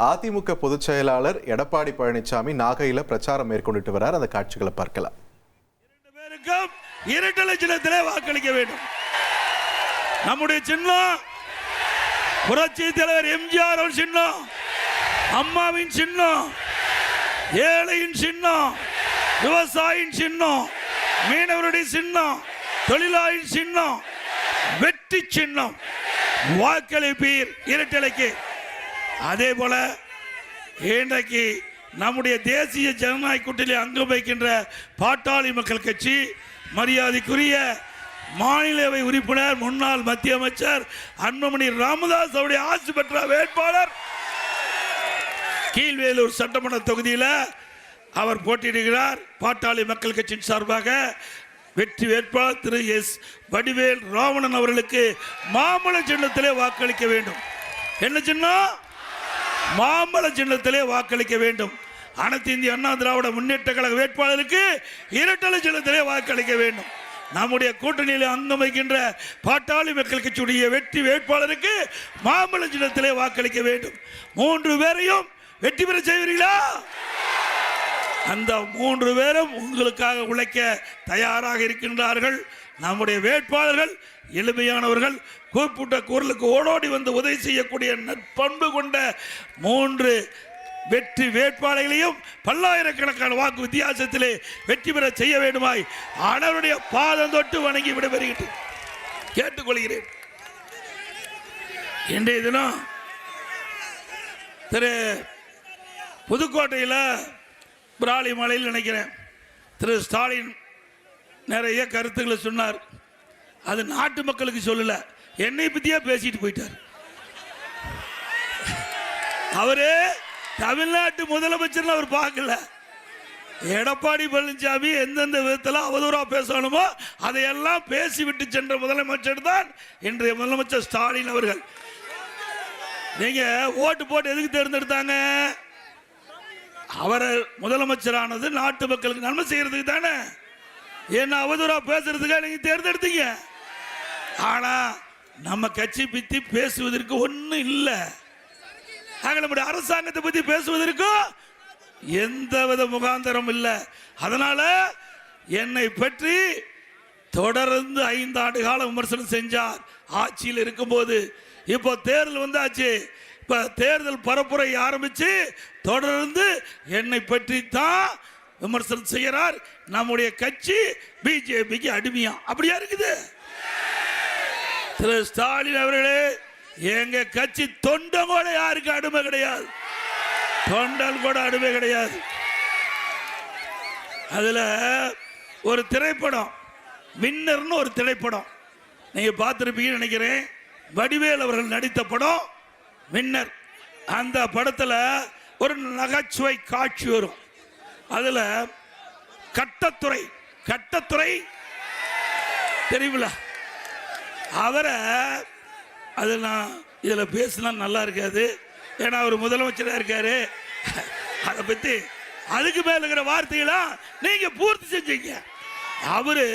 அதிமுக பொதுச் செயலாளர் எடப்பாடி பழனிசாமி நாகையில பிரச்சாரம் மேற்கொண்டுட்டு வரார். அந்த காட்சிகளை பார்க்கலாம். 2 பேருக்கும் இரட்டை சின்னத்திலே வாக்களிக்க வேண்டும். நம்முடைய சின்னம் புரட்சி தலைவர் எம்ஜிஆர் சின்னம், அம்மாவின் சின்னம், ஏழையின் சின்னம், விவசாயியின் சின்னம், மீனவருடைய சின்னம், தொழிலாளியின் சின்னம், வெற்றி சின்னம். வாக்களிப்பீர் இரட்டலைக்கு. அதே போல இன்றைக்கு நம்முடைய தேசிய ஜனநாயக கூட்டணி அங்கம் வைக்கின்ற பாட்டாளி மக்கள் கட்சி மரியாதைக்குரிய மாநிலவை உறுப்பினர் முன்னாள் மத்திய அமைச்சர் அன்புமணி ராமதாஸ் அவருடைய ஆட்சி பெற்ற வேட்பாளர் கீழ்வேலூர் சட்டமன்ற தொகுதியில் அவர் போட்டியிடுகிறார். பாட்டாளி மக்கள் கட்சியின் சார்பாக வெற்றி வேட்பாளர் திரு எஸ் வடிவேல் ராவணன் அவர்களுக்கு மாம்பழ சின்னத்திலே வாக்களிக்க வேண்டும். என்ன சின்னம்? மாம்பழ சின்னத்திலே வாக்களிக்க வேண்டும். அனைத்து இந்திய அண்ணா திராவிட முன்னேற்ற கழக வேட்பாளருக்கு இரட்டை சின்னத்திலே வாக்களிக்க வேண்டும். நம்முடைய கூட்டணியில் அங்கம் வைக்கின்ற பாட்டாளி மக்கள் கட்சியுடைய வெற்றி வேட்பாளருக்கு மாம்பழ சின்னத்திலே வாக்களிக்க வேண்டும். 3 பேரையும் வெற்றி பெற செய்வீர்களா? அந்த 3 பேரும் உங்களுக்காக உழைக்க தயாராக இருக்கின்றார்கள். நம்முடைய வேட்பாளர்கள் எளிமையானவர்கள், கூப்பிட்ட குரலுக்கு ஓடோடி வந்து உதவி செய்யக்கூடிய நற்பண்பு கொண்ட 3 வெற்றி வேட்பாளர்களையும் பல்லாயிரக்கணக்கான வாக்கு வித்தியாசத்திலே வெற்றி பெற செய்ய வேண்டுமாய் அனைவருடைய பாதம் தொட்டு வணங்கி விடைபெறுகிறேன், கேட்டுக்கொள்கிறேன். இன்றைய தினம் திரு புதுக்கோட்டையில் பிராலி மலையில் நினைக்கிறேன் திரு ஸ்டாலின் நிறைய கருத்துக்களை சொன்னார். அது நாட்டு மக்களுக்கு சொல்லல, என்னை பத்தியா பேசிட்டு போயிட்டார். அவரு தமிழ்நாட்டு முதலமைச்சர் அவர் பார்க்கல. எடப்பாடி பழனிசாமி எந்தெந்த விதத்தில் அவதூறா பேசணுமோ அதையெல்லாம் பேசிவிட்டு சென்ற முதலமைச்சர் தான் இன்றைய முதலமைச்சர் ஸ்டாலின் அவர்கள். நீங்க ஓட்டு போட்டு எதுக்கு தேர்ந்தெடுத்தாங்க? அவரை முதலமைச்சரானது நாட்டு மக்களுக்கு நன்மை செய்யறதுக்கு தானே. என்ன அவதூறா பேசுறதுக்காக நீங்க தேர்ந்தெடுத்தீங்க. ஆனா நம்ம கட்சி பத்தி பேசுவதற்கு ஒன்றும் இல்லை. நம்முடைய அரசாங்கத்தை பத்தி பேசுவதற்கு எந்தவித முகாந்தரம் இல்லை. அதனால என்னை பற்றி தொடர்ந்து 5 ஆண்டு காலம் விமர்சனம் செஞ்சார் ஆட்சியில் இருக்கும்போது. இப்போ தேர்தல் வந்தாச்சு, இப்ப தேர்தல் பரப்புரை ஆரம்பிச்சு தொடர்ந்து என்னை பற்றி தான் விமர்சனம் செய்கிறார். நம்முடைய கட்சி பிஜேபிக்கு அடிமையா? அப்படியா இருக்குது? திரு ஸ்டாலின் அவர்களே, எங்க கட்சி தொண்டன் கூட யாருக்கு அடிமை கிடையாது, தொண்டன் கூட அடிமை கிடையாது. அதுல ஒரு திரைப்படம் வின்னர்னு ஒரு திரைப்படம் நீங்க பார்த்திருப்பீங்கன்னு நினைக்கிறேன். வடிவேல் அவர்கள் நடித்த படம் வின்னர். அந்த படத்துல ஒரு நகைச்சுவை காட்சி வரும். அதுல கட்டத்துறை தெரியுங்களா? அவரை அது நான் இதுல பேசினா நல்லா இருக்காது, ஏன்னா அவர் முதலமைச்சராக இருக்காரு. அதை பத்தி அதுக்கு மேல இருக்கிற வார்த்தையெல்லாம் நீங்க பூர்த்தி செஞ்சீங்க. அவரு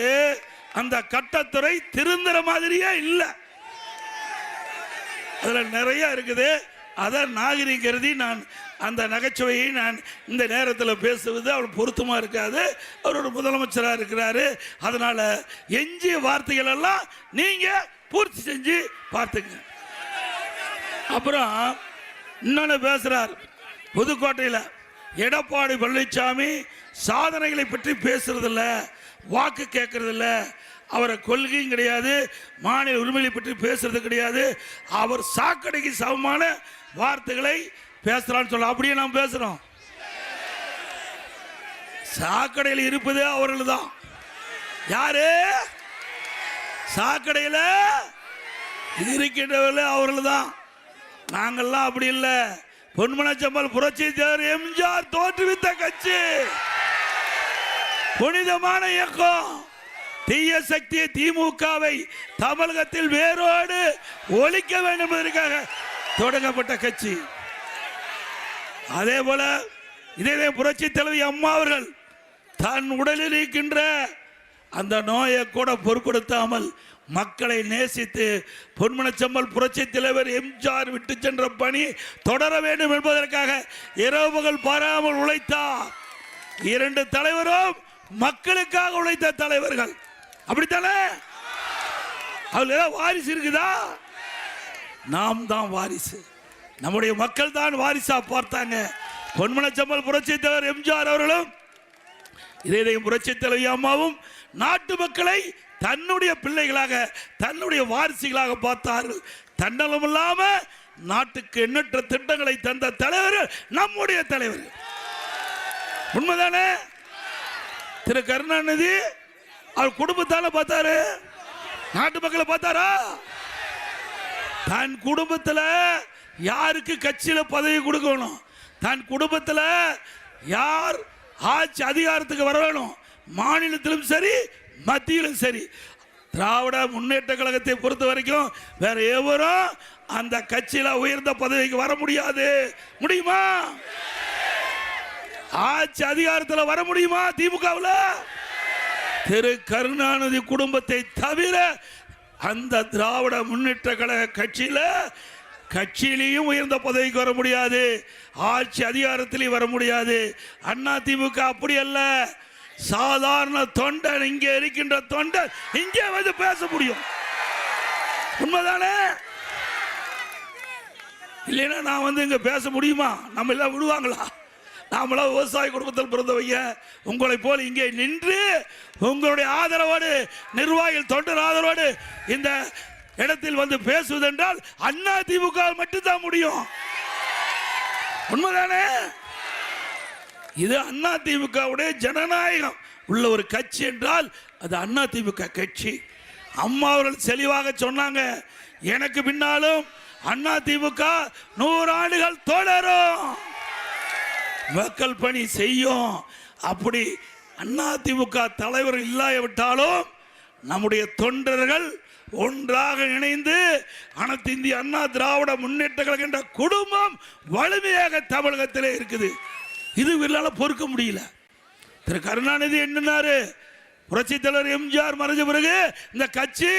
அந்த கட்டத்துறை திருந்துற மாதிரியே இல்லை. அதுல நிறைய இருக்குது. அதை நாகரிகருதி நான் அந்த நகைச்சுவையை நான் இந்த நேரத்தில் பேசுவது அவர் பொருத்தமா இருக்காது. அவர் ஒரு முதலமைச்சராக இருக்கிறாரு. அதனால எஞ்சிய வார்த்தைகள் எல்லாம் நீங்க பூர்த்தி செஞ்சு பார்த்துங்க. அப்புறம் இன்னொன்னு பேசுறார். புதுக்கோட்டையில் எடப்பாடி பழனிசாமி சாதனைகளை பற்றி பேசுறதில்ல, வாக்கு கேட்கறதில்ல, அவரை கொள்கையும் கிடையாது, மாநில உரிமையை பற்றி பேசுறது கிடையாது. அவர் சாக்கடைக்கு சமமான வார்த்தைகளை பேசுறான்னு சொல்ல. அப்படியே நாம் பேசுறோம். சாக்கடையில் இருப்பது அவர்கள் தான். யாரு? சாக்கடையில் இருக்கின்றவர்கள் அவர்கள் தான். நாங்கள்லாம் அப்படி இல்லை. பொன்மனச்சம்பல் புரட்சி தலைவர் எம்ஜிஆர் தோற்றுவித்த கட்சி, புனிதமான இயக்கம். தீய சக்தியை திமுகவை தமிழகத்தில் வேரோடு ஒழிக்க வேண்டும் என்பதற்காக தொடங்கப்பட்ட கட்சி. அதே போல இதே புரட்சி தலைவி அம்மா அவர்கள் தன் உடலில் இருக்கின்ற அந்த நோயை கூட பொருட்படுத்தாமல் மக்களை நேசித்து பொன்மனச்செம்மல் புரட்சி தலைவர் எம்ஜிஆர் விட்டு சென்ற பணி தொடர வேண்டும் என்பதற்காக இரவு பகல் பாராமல் உழைத்தார். இரண்டு தலைவரும் மக்களுக்காக உழைத்த தலைவர்கள். அப்படித்தானே? அவர்கள் ஏதாவது வாரிசு இருக்குதா? நாம் தான் வாரிசு. நம்முடைய மக்கள் தான் வாரிசா பார்த்தாங்க. பொன்மனச்செம்மல் புரட்சி தலைவர் எம்ஜிஆர் அவர்களும் இதயம் புரட்சி தலைவி அம்மாவும் நாட்டு மக்களை தன்னுடைய பிள்ளைகளாக தன்னுடைய வாரிசுகளாக பார்த்தார்கள். தன்னலம் இல்லாம நாட்டுக்கு எண்ணற்ற திட்டங்களை தந்த தலைவர்கள் நம்முடைய தலைவர்கள். உண்மைதானே? திரு கருணாநிதி அவர் குடும்பத்தால பார்த்தாரு, நாட்டு மக்களை பார்த்தாரா? தன் குடும்பத்தில் யாருக்கு கட்சியில பதவி கொடுக்கணும், தன் குடும்பத்தில் யார் ஆட்சி அதிகாரத்துக்கு வர வேணும், மாநிலத்திலும் சரி மத்தியிலும் சரி. திராவிட முன்னேற்ற கழகத்தை பொறுத்த வரைக்கும் வேற எவரும் அந்த கட்சியில உயர்ந்த பதவிக்கு வர முடியாது. முடியுமா? ஆட்சி அதிகாரத்தில் வர முடியுமா திமுகவில்? திரு கருணாநிதி குடும்பத்தை தவிர அந்த திராவிட முன்னேற்ற கழக கட்சியிலையும் உயர்ந்த பதவிக்கு வர முடியாது, ஆட்சி அதிகாரத்திலையும் வர முடியாது. அண்ணா திமுக அப்படி அல்ல. சாதாரண தொண்டன், இங்கே இருக்கின்ற தொண்டன் இங்கே வந்து பேச முடியும். உண்மைதானே? இல்லைன்னா நான் வந்து இங்க பேச முடியுமா? நம்ம எல்லாம் விடுவாங்களா? நாமளா விவசாய குடும்பத்தில் பிறந்தவங்க. உங்களை போல இங்கே நின்று உங்களுடைய ஆதரவோடு, நிர்வாகிகள் தொண்டர் ஆதரவோடு இந்த இடத்தில் வந்து பேசுவதென்றால் அண்ணா திமுக மட்டும்தான் முடியும். உண்மைதானே? இது அண்ணா திமுகவுடைய ஜனநாயகம் உள்ள ஒரு கட்சி என்றால் அது அண்ணா திமுக கட்சி. அம்மா அவர்கள் தெளிவாக சொன்னாங்க, எனக்கு பின்னாலும் அண்ணா திமுக 100 ஆண்டுகள் தொடரும், மக்கள் பணி செய்யும். அப்படி அண்ணா திமுக தலைவர் இல்லாவிட்டாலும் நம்முடைய தொண்டர்கள் ஒன்றாக இணைந்து அனைத்து இந்திய அண்ணா திராவிட முன்னேற்ற கழகம் என்ற குடும்பம் வலிமையாக தமிழகத்திலே இருக்குது. இது இவர்களால பொறுக்க முடியல. திரு கருணாநிதி என்னன்னாரு, புரட்சி தலைவர் எம்ஜிஆர் மறைஞ்ச பிறகு இந்த கட்சி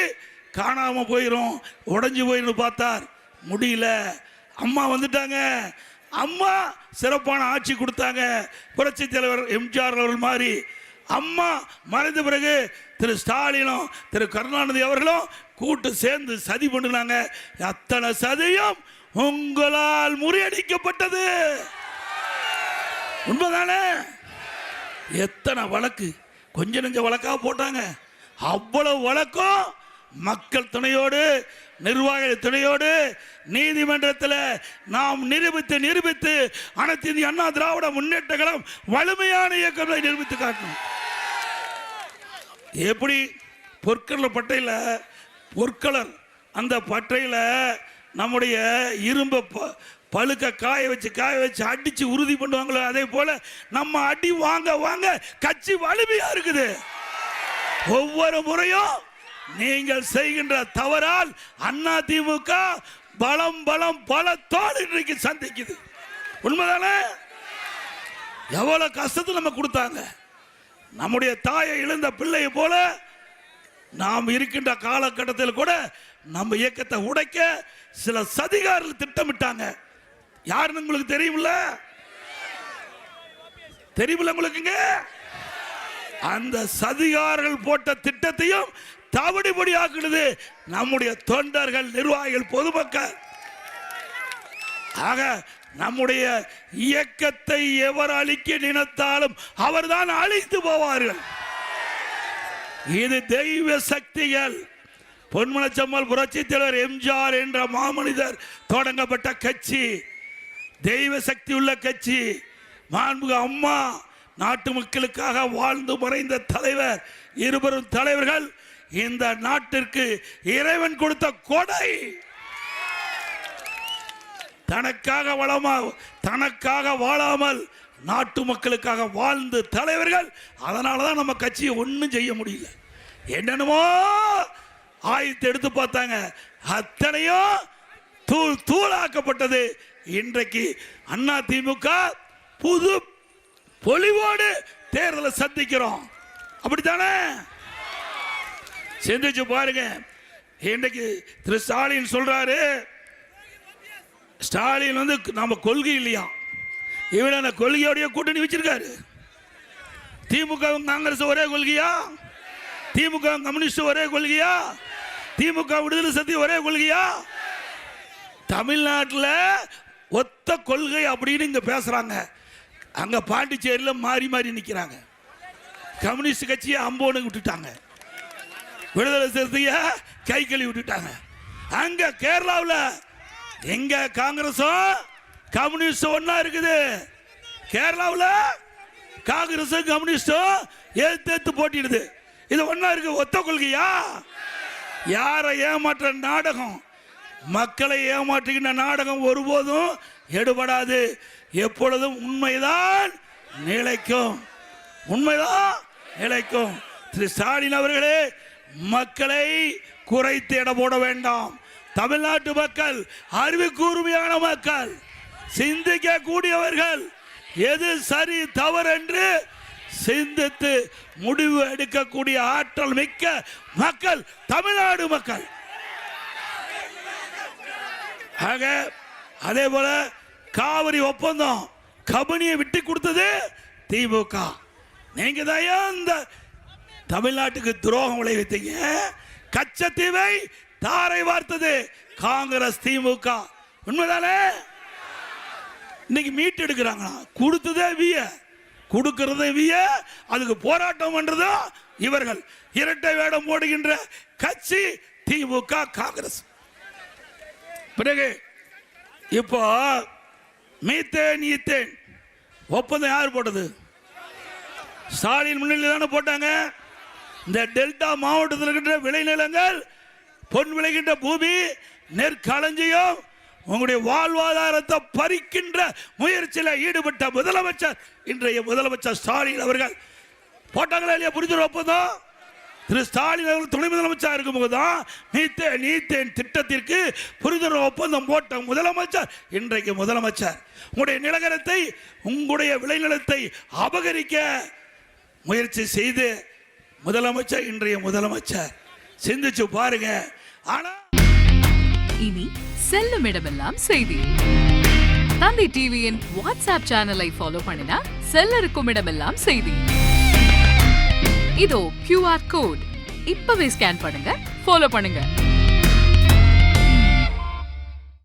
காணாம போயிரும், உடைஞ்சு போயிரும் பார்த்தார். முடியல. அம்மா வந்துட்டாங்க. அம்மா சிறப்பான ஆட்சி கொடுத்தாங்க. புரட்சி தலைவர் எம்ஜிஆர் அவர்கள் மாதிரி அம்மா மறைந்த பிறகு திரு ஸ்டாலினும் திரு கருணாநிதி அவர்களும் கூட்டு சேர்ந்து சதி பண்ணினாங்க. அத்தனை சதியும் உங்களால் முறியடிக்கப்பட்டது. உண்மைதானே? எத்தனை வழக்கு, கொஞ்ச நெஞ்ச வழக்காக போட்டாங்க. அவ்வளவு வழக்கும் மக்கள் துணையோடு, நிர்வாக துணையோடு நீதிமன்றத்தில் நாம் நிரூபித்து அனைத்து இந்திய அண்ணா திராவிட முன்னேற்ற கழகம் வலிமையான இயக்கங்களை நிரூபித்து காட்டணும். எப்படி பொற்கலர் பட்டையில் பொற்கலர் அந்த பட்டையில் நம்முடைய இரும்பு பழுக்க காய வச்சு அடிச்சு உறுதி பண்ணுவாங்களோ, அதே போல நம்ம அடி வாங்க கட்சி வலிமையா இருக்குது. ஒவ்வொரு முறையும் நீங்கள் செய்கின்ற தவறால் அண்ணா திமுக பலம் பலத்தோடு இன்றைக்கு சந்திக்குது. உண்மைதானே? எவ்வளவு கஷ்டத்தை நம்ம கொடுத்தாங்க. நம்முடைய தாயை இழந்த பிள்ளையை போல நாம் இருக்கின்ற காலகட்டத்தில் கூட நம்ம இயக்கத்தை உடைக்க சில சதிகாரர்கள் திட்டமிட்டாங்க. யாருன்னு உங்களுக்கு தெரியுமில்ல? உங்களுக்குங்க அந்த சதிகாரர்கள் போட்ட திட்டத்தையும் தவிடுபடி ஆக்குறது நம்முடைய தொண்டர்கள், நிர்வாகிகள், பொதுமக்கள். ஆக நம்முடைய இயக்கத்தை எவர் அழிக்க நினைத்தாலும் அவர்தான் அழித்து போவார்கள். இது தெய்வ சக்திகள். பொன்மனச்செம்மல் புரட்சி தலைவர் எம்ஜிஆர் என்ற மாமனிதர் தொடங்கப்பட்ட கட்சி, தெய்வ சக்தி உள்ள கட்சி. மாண்புமிகு அம்மா நாட்டு மக்களுக்காக வாழ்ந்து மறைந்த தலைவர், இருவரும் தலைவர்கள் இந்த நாட்டிற்கு இறைவன் கொடுத்த கொடை. தனக்காக வாழாமல் நாட்டு மக்களுக்காக வாழ்ந்து தலைவர்கள். அதனாலதான் நம்ம கட்சியை ஒன்றும் செய்ய முடியல. என்னென்னமோ ஆயுதத்தை எடுத்து பார்த்தாங்க, அத்தனையும் தூளாக்கப்பட்டது. இன்றைக்கு அண்ணா திமுக புது பொலிவோடு தேர்தலை சந்திக்கிறோம். அப்படித்தானே? சிந்திச்சு பாருங்க. இன்றைக்கு திரு ஸ்டாலின் சொல்றாரு, ஸ்டாலின் வந்து நம்ம கொள்கை இல்லையா, இவன கொள்கையோடைய கூட்டணி வச்சிருக்காரு. திமுக காங்கிரஸ் ஒரே கொள்கையா, திமுக கம்யூனிஸ்ட் ஒரே கொள்கையா, திமுக விடுதலை சக்தி ஒரே கொள்கையா? தமிழ்நாட்டில் ஒத்த கொள்கை அப்படின்னு இங்க பேசுறாங்க. அங்க பாண்டிச்சேரியில் மாறி மாறி நிற்கிறாங்க. கம்யூனிஸ்ட் கட்சியை அம்போனுக்கு விட்டுட்டாங்க, விடுதலை சிறுத்தைய கை கழுவி விட்டுட்டாங்க. அங்க கேரளாவில் எங்க காங்கிரஸும் கம்யூனிஸ்டும் ஒன்னா இருக்குது. கேரளாவில் காங்கிரஸும் கம்யூனிஸ்டும் ஏத்து போட்டிடுது. இது ஒன்னா இருக்கு. ஒத்த கொள்கையா? யாரை ஏமாற்ற நாடகம், மக்களை ஏமாற்றுகின்ற நாடகம் ஒருபோதும் எடுபடாது. எப்பொழுதும் உண்மைதான் நிலைக்கும், உண்மைதான் நிலைக்கும். திரு ஸ்டாலின் அவர்களே, மக்களை குறைத்து எடை போட வேண்டாம். தமிழ்நாட்டு மக்கள் அறிவு கூர்மையான மக்கள், சிந்திக்க கூடியவர்கள். எது சரி தவறு என்று சிந்தித்து முடிவு எடுக்கக்கூடிய ஆற்றல் மிக்க மக்கள் தமிழ்நாடு மக்கள். ஆக அதே போல காவிரி ஒப்பந்தம் கபனியை விட்டு கொடுத்தது திமுக. நீங்க தான் இந்த தமிழ்நாட்டுக்கு துரோகம் விளைவித்தீங்க. கச்சத்தீவை தாரை வார்த்தது காங்கிரஸ் திமுக. உண்மைதானே? இன்னைக்கு மீட்டு எடுக்கிறாங்களா? கொடுத்ததே விய, கொடுக்கிறதே விய, அதுக்கு போராட்டம் பண்றதோ இவர்கள். இரட்டை வேடம் போடுகின்ற கட்சி திமுக காங்கிரஸ். பிறகு இப்போ மீத்தேன் ஈத்தேன் ஒப்பந்தம் யார் போட்டது? ஸ்டாலின் முன்னிலையில் தானே போட்டாங்க. இந்த டெல்டா மாவட்டத்தில் இருக்கின்ற விளைநிலங்கள், பொன் விளைகின்ற பூமி, நெற்களஞ்சியம், உங்களுடைய வாழ்வாதாரத்தை பறிக்கின்ற முயற்சியில் ஈடுபட்ட முதலமைச்சர், இன்றைய முதலமைச்சர் ஸ்டாலின் அவர்கள் போட்டாங்களா இல்லையா புரிஞ்சுற ஒப்பந்தம்? திரு ஸ்டாலின் அவர்கள் துணை முதலமைச்சர் இருக்கும்போது தான் மீத்தேன் நீத்தேன் திட்டத்திற்கு புரிந்துணர்வு ஒப்பந்தம் போட்ட முதலமைச்சர் இன்றைக்கு முதலமைச்சர். உங்களுடைய நிலகரத்தை, உங்களுடைய விளைநிலத்தை அபகரிக்க முயற்சி செய்து முதலமைச்சர் இன்றைய முதலமைச்சர். சிந்திச்சு பாருங்க. ஆனா இனி செல்லும் இடமெல்லாம் செய்தி. தந்தி டிவியின் வாட்ஸ்அப் சேனலை ஃபாலோ பண்ணினா செல்ல இருக்கும் இடமெல்லாம் செய்தி. இதோ QR கோட், இப்பவே ஸ்கேன் பண்ணுங்க, ஃபாலோ பண்ணுங்க.